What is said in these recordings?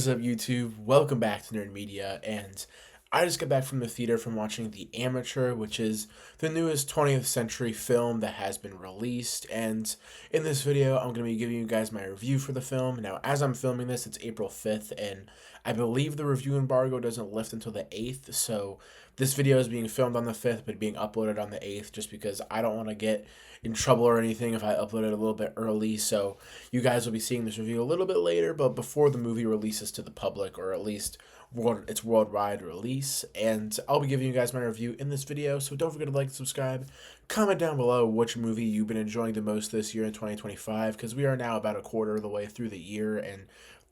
What's up, YouTube? Welcome back to Nerd Media, and I just got back from the theater from watching The Amateur, which is the newest 20th century film that has been released. And in this video, I'm going to be giving you guys my review for the film. Now, as I'm filming this, it's April 5th, and I believe the review embargo doesn't lift until the 8th, so this video is being filmed on the 5th, but being uploaded on the 8th just because I don't want to get in trouble or anything if I upload it a little bit early. So you guys will be seeing this review a little bit later, but before the movie releases to the public, or at least its worldwide release. And I'll be giving you guys my review in this video, so don't forget to like and subscribe. Comment down below which movie you've been enjoying the most this year in 2025, because we are now about a quarter of the way through the year, and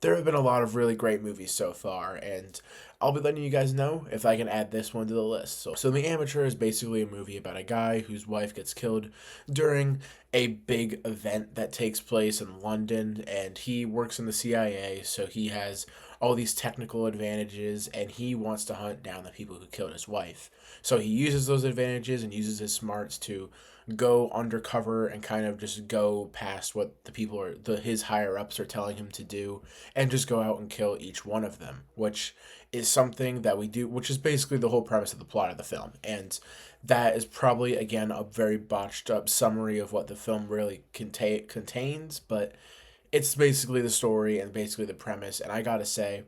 there have been a lot of really great movies so far, and I'll be letting you guys know if I can add this one to the list. So The Amateur is basically a movie about a guy whose wife gets killed during a big event that takes place in London, and he works in the CIA, so he has all these technical advantages, and he wants to hunt down the people who killed his wife. So he uses those advantages and uses his smarts to go undercover and kind of just go past what the people are his higher ups are telling him to do, and just go out and kill each one of them, which is something that we do, which is basically the whole premise of the plot of the film. And that is probably, again, a very botched up summary of what the film really contains, but it's basically the story and basically the premise. And I gotta say,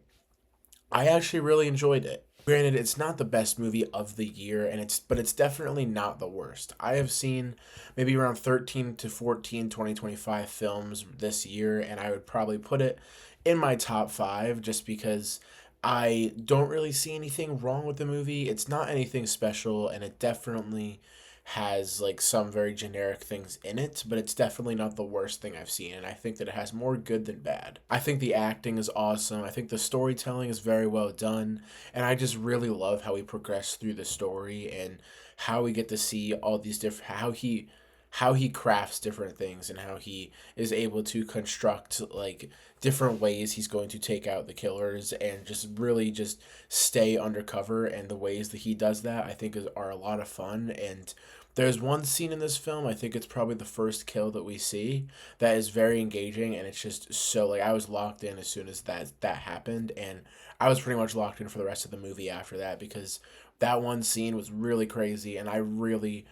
I actually really enjoyed it. Granted, it's not the best movie of the year, but it's definitely not the worst. I have seen maybe around 13 to 14 2025 films this year, and I would probably put it in my top 5 just because I don't really see anything wrong with the movie. It's not anything special, and it definitely has like some very generic things in it, but it's definitely not the worst thing I've seen, and I think that it has more good than bad. I think the acting is awesome. I think the storytelling is very well done, and I just really love how we progress through the story and how we get to see all these different how he crafts different things and how he is able to construct like different ways he's going to take out the killers and just really just stay undercover, and the ways that he does that I think are a lot of fun. And there's one scene in this film, I think it's probably the first kill that we see, that is very engaging, and it's just so like I was locked in as soon as that happened, and I was pretty much locked in for the rest of the movie after that, because that one scene was really crazy, and I really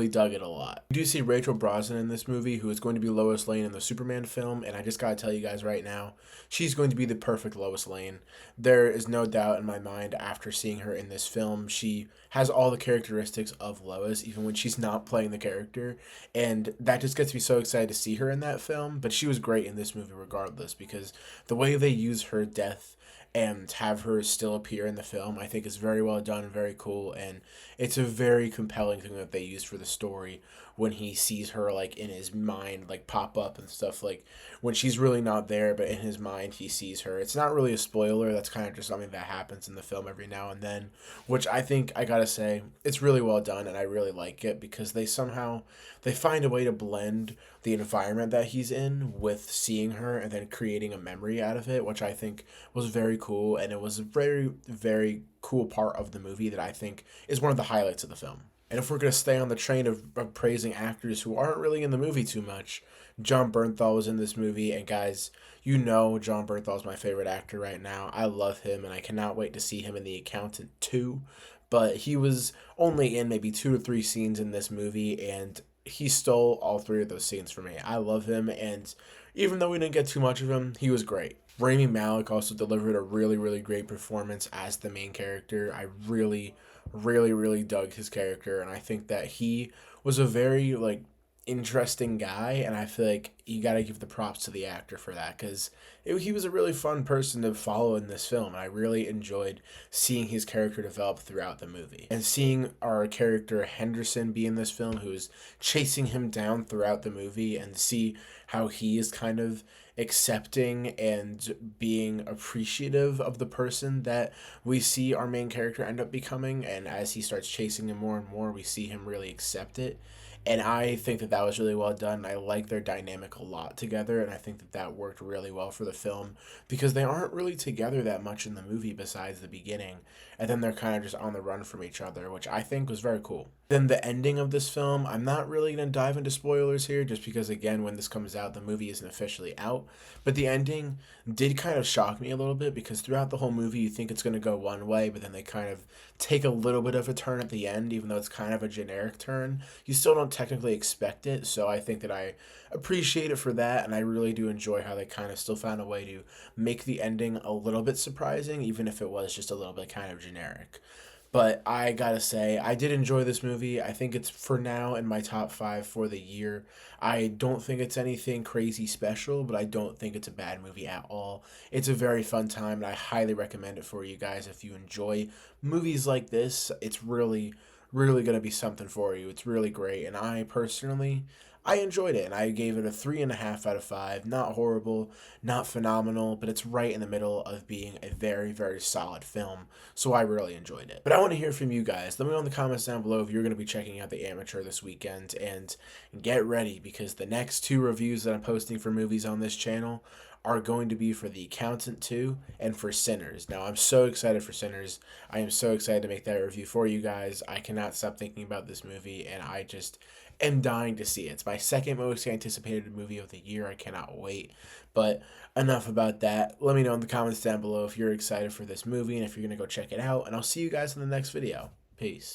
dug it a lot. We do see Rachel Brosnahan in this movie, who is going to be Lois Lane in the Superman film, and I just gotta tell you guys right now, she's going to be the perfect Lois Lane. There is no doubt in my mind after seeing her in this film. She has all the characteristics of Lois, even when she's not playing the character, and that just gets me so excited to see her in that film. But she was great in this movie regardless, because the way they use her death and have her still appear in the film, I think is very well done and very cool, and it's a very compelling thing that they use for the story when he sees her like in his mind like pop up and stuff, like when she's really not there but in his mind he sees her. It's not really a spoiler, that's kind of just something that happens in the film every now and then, which I think I gotta say it's really well done, and I really like it because they find a way to blend the environment that he's in with seeing her and then creating a memory out of it, which I think was very cool, and it was a very cool part of the movie that I think is one of the highlights of the film. And if we're going to stay on the train of praising actors who aren't really in the movie too much, Jon Bernthal was in this movie, and guys, you know Jon Bernthal is my favorite actor right now. I love him, and I cannot wait to see him in The Accountant 2, but he was only in maybe 2 to 3 scenes in this movie, and he stole all 3 of those scenes for me. I love him, and even though we didn't get too much of him, he was great. Rami Malek also delivered a really great performance as the main character. I really dug his character, and I think that he was a very like interesting guy, and I feel like you got to give the props to the actor for that, because he was a really fun person to follow in this film, and I really enjoyed seeing his character develop throughout the movie, and seeing our character Henderson be in this film, who is chasing him down throughout the movie, and see how he is kind of accepting and being appreciative of the person that we see our main character end up becoming, and as he starts chasing him more and more, we see him really accept it. And I think that that was really well done. I like their dynamic a lot together, and I think that that worked really well for the film because they aren't really together that much in the movie besides the beginning, and then they're kind of just on the run from each other, which I think was very cool. Then the ending of this film, I'm not really going to dive into spoilers here just because, again, when this comes out, the movie isn't officially out. But the ending did kind of shock me a little bit because throughout the whole movie, you think it's going to go one way, but then they kind of take a little bit of a turn at the end, even though it's kind of a generic turn. You still don't technically expect it, so I think that I appreciate it for that, and I really do enjoy how they kind of still found a way to make the ending a little bit surprising, even if it was just a little bit kind of generic. But I gotta say, I did enjoy this movie. I think it's for now in my top five for the year. I don't think it's anything crazy special, but I don't think it's a bad movie at all. It's a very fun time, and I highly recommend it for you guys if you enjoy movies like this. It's really, really gonna be something for you. It's really great, and I personally, I enjoyed it, and I gave it a 3.5 out of 5. Not horrible, not phenomenal, but it's right in the middle of being a very, very solid film. So I really enjoyed it. But I want to hear from you guys. Let me know in the comments down below if you're going to be checking out The Amateur this weekend. And get ready because the next two reviews that I'm posting for movies on this channel are going to be for The Accountant 2 and for Sinners. Now, I'm so excited for Sinners. I am so excited to make that review for you guys. I cannot stop thinking about this movie, and I just am dying to see it. It's my second most anticipated movie of the year. I cannot wait. But enough about that. Let me know in the comments down below if you're excited for this movie and if you're going to go check it out. And I'll see you guys in the next video. Peace.